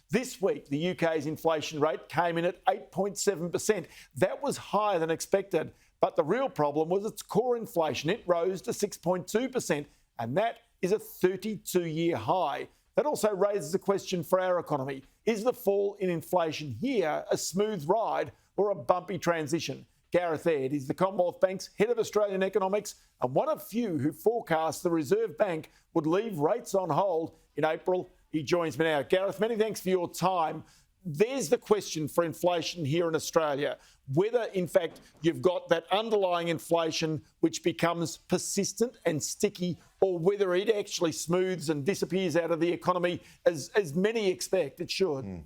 This week, the UK's inflation rate came in at 8.7%. That was higher than expected. But the real problem was its core inflation. It rose to 6.2%, and that is a 32-year high. That also raises a question for our economy. Is the fall in inflation here a smooth ride or a bumpy transition? Gareth Aird is the Commonwealth Bank's head of Australian economics and one of few who forecast the Reserve Bank would leave rates on hold in April. He joins me now. Gareth, many thanks for your time. There's the question for inflation here in Australia, whether, in fact, you've got that underlying inflation which becomes persistent and sticky, or whether it actually smooths and disappears out of the economy, as many expect it should.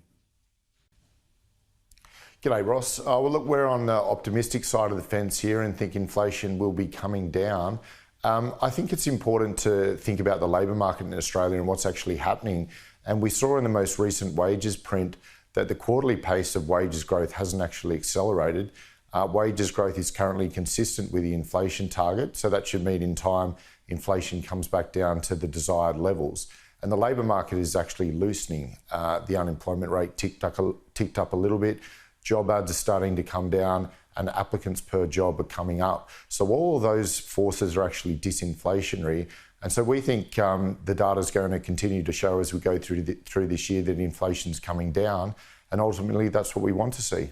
G'day, Ross. Well, look, we're on the optimistic side of the fence here and think inflation will be coming down. I think it's important to think about the labour market in Australia and what's actually happening. And we saw in the most recent wages print that the quarterly pace of wages growth hasn't actually accelerated. Wages growth is currently consistent with the inflation target, so that should mean in time inflation comes back down to the desired levels. And the labour market is actually loosening. The unemployment rate ticked up a little bit. Job ads are starting to come down and applicants per job are coming up. So all of those forces are actually disinflationary. And so we think the data is going to continue to show as we go through this year that inflation's coming down. And ultimately, that's what we want to see.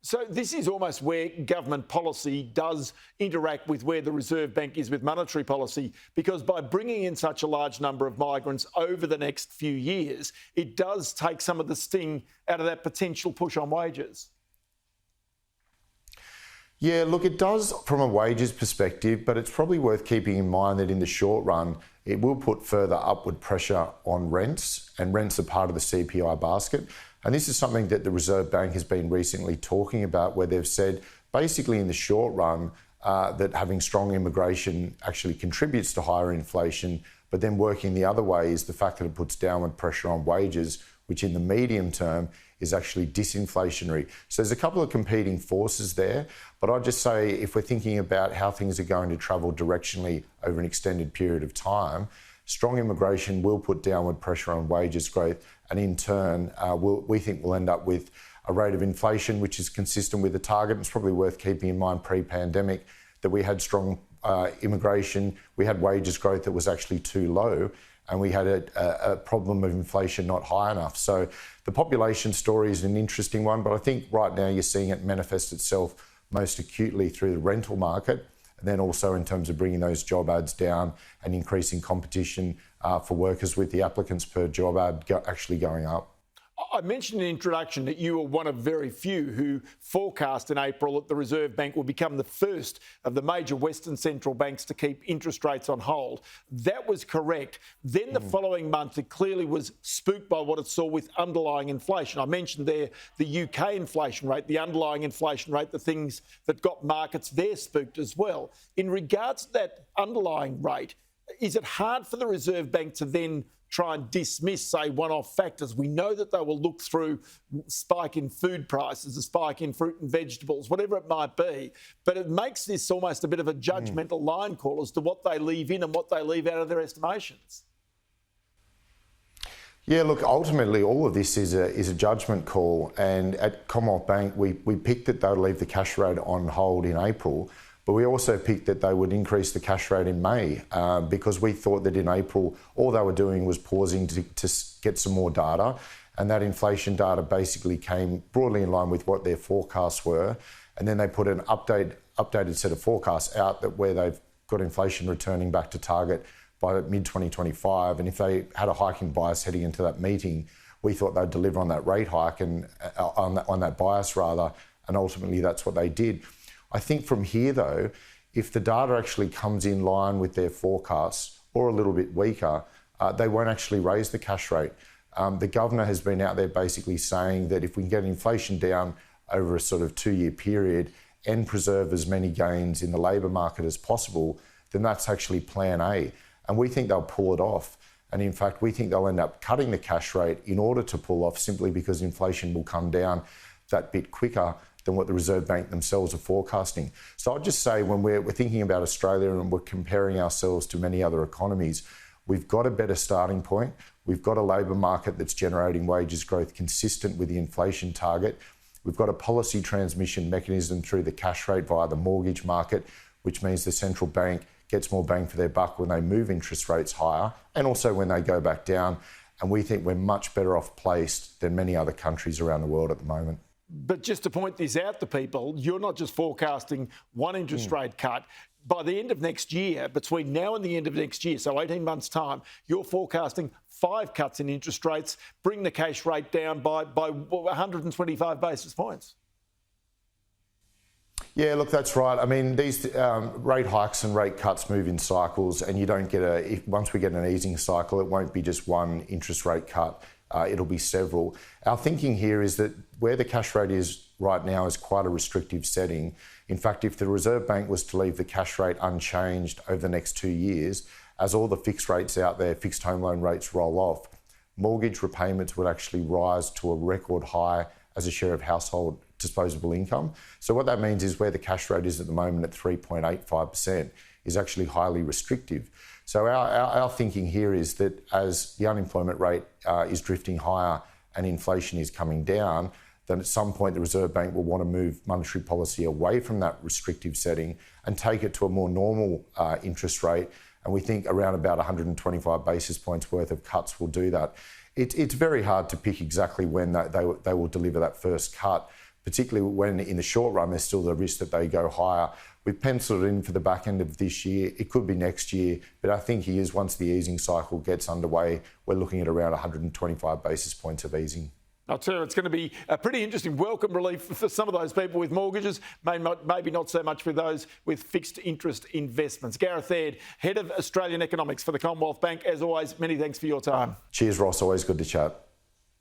So this is almost where government policy does interact with where the Reserve Bank is with monetary policy, because by bringing in such a large number of migrants over the next few years, it does take some of the sting out of that potential push on wages. Yeah, look, it does from a wages perspective, but it's probably worth keeping in mind that in the short run, it will put further upward pressure on rents, and rents are part of the CPI basket. And this is something that the Reserve Bank has been recently talking about, where they've said basically in the short run that having strong immigration actually contributes to higher inflation, but then working the other way is the fact that it puts downward pressure on wages, which in the medium term is actually disinflationary. So there's a couple of competing forces there, but I'd just say if we're thinking about how things are going to travel directionally over an extended period of time, strong immigration will put downward pressure on wages growth, and in turn, we think we'll end up with a rate of inflation which is consistent with the target. It's probably worth keeping in mind pre-pandemic that we had strong immigration, we had wages growth that was actually too low, and we had a problem of inflation not high enough. So the population story is an interesting one, but I think right now you're seeing it manifest itself most acutely through the rental market, and then also in terms of bringing those job ads down and increasing competition for workers, with the applicants per job ad actually going up. I mentioned in the introduction that you were one of very few who forecast in April that the Reserve Bank will become the first of the major Western central banks to keep interest rates on hold. That was correct. Then the following month, it clearly was spooked by what it saw with underlying inflation. I mentioned there the UK inflation rate, the underlying inflation rate, the things that got markets there spooked as well. In regards to that underlying rate, is it hard for the Reserve Bank to then try and dismiss, say, one-off factors? We know that they will look through spike in food prices, a spike in fruit and vegetables, whatever it might be. But it makes this almost a bit of a judgmental line call as to what they leave in and what they leave out of their estimations. Yeah, look, ultimately all of this is a judgment call. And at Commonwealth Bank, we picked that they'll leave the cash rate on hold in April. But we also picked that they would increase the cash rate in May because we thought that in April, all they were doing was pausing to get some more data. And that inflation data basically came broadly in line with what their forecasts were. And then they put an updated set of forecasts out that where they've got inflation returning back to target by mid-2025. And if they had a hiking bias heading into that meeting, we thought they'd deliver on that rate hike and on that bias rather. And ultimately, that's what they did. I think from here, though, if the data actually comes in line with their forecasts or a little bit weaker, they won't actually raise the cash rate. The governor has been out there basically saying that if we can get inflation down over a sort of 2-year period and preserve as many gains in the labour market as possible, then that's actually plan A. And we think they'll pull it off. And in fact, we think they'll end up cutting the cash rate in order to pull off, simply because inflation will come down that bit quicker than what the Reserve Bank themselves are forecasting. So I'd just say when we're thinking about Australia and we're comparing ourselves to many other economies, We've got a better starting point. We've got a labour market that's generating wages growth consistent with the inflation target. We've got a policy transmission mechanism through the cash rate via the mortgage market, which means the central bank gets more bang for their buck when they move interest rates higher and also when they go back down. And we think we're much better off placed than many other countries around the world at the moment. But just to point this out to people, you're not just forecasting one interest rate cut. By the end of next year, between now and the end of next year, so 18 months' time, you're forecasting 5 cuts in interest rates, bring the cash rate down by 125 basis points. Yeah, look, that's right. I mean, these rate hikes and rate cuts move in cycles, and you don't get once we get an easing cycle, it won't be just one interest rate cut. It'll be several. Our thinking here is that where the cash rate is right now is quite a restrictive setting. In fact, if the Reserve Bank was to leave the cash rate unchanged over the next 2 years, as all the fixed rates out there, fixed home loan rates roll off, mortgage repayments would actually rise to a record high as a share of household disposable income. So what that means is where the cash rate is at the moment at 3.85% is actually highly restrictive. So our thinking here is that as the unemployment rate is drifting higher and inflation is coming down, then at some point the Reserve Bank will want to move monetary policy away from that restrictive setting and take it to a more normal interest rate. And we think around about 125 basis points worth of cuts will do that. It's very hard to pick exactly when they will deliver that first cut, particularly when in the short run there's still the risk that they go higher. We've penciled it in for the back end of this year. It could be next year, but our thinking is once the easing cycle gets underway, we're looking at around 125 basis points of easing. I'll tell you, it's going to be a pretty interesting welcome relief for some of those people with mortgages, maybe not so much for those with fixed interest investments. Gareth Aird, Head of Australian Economics for the Commonwealth Bank. As always, many thanks for your time. Cheers, Ross. Always good to chat.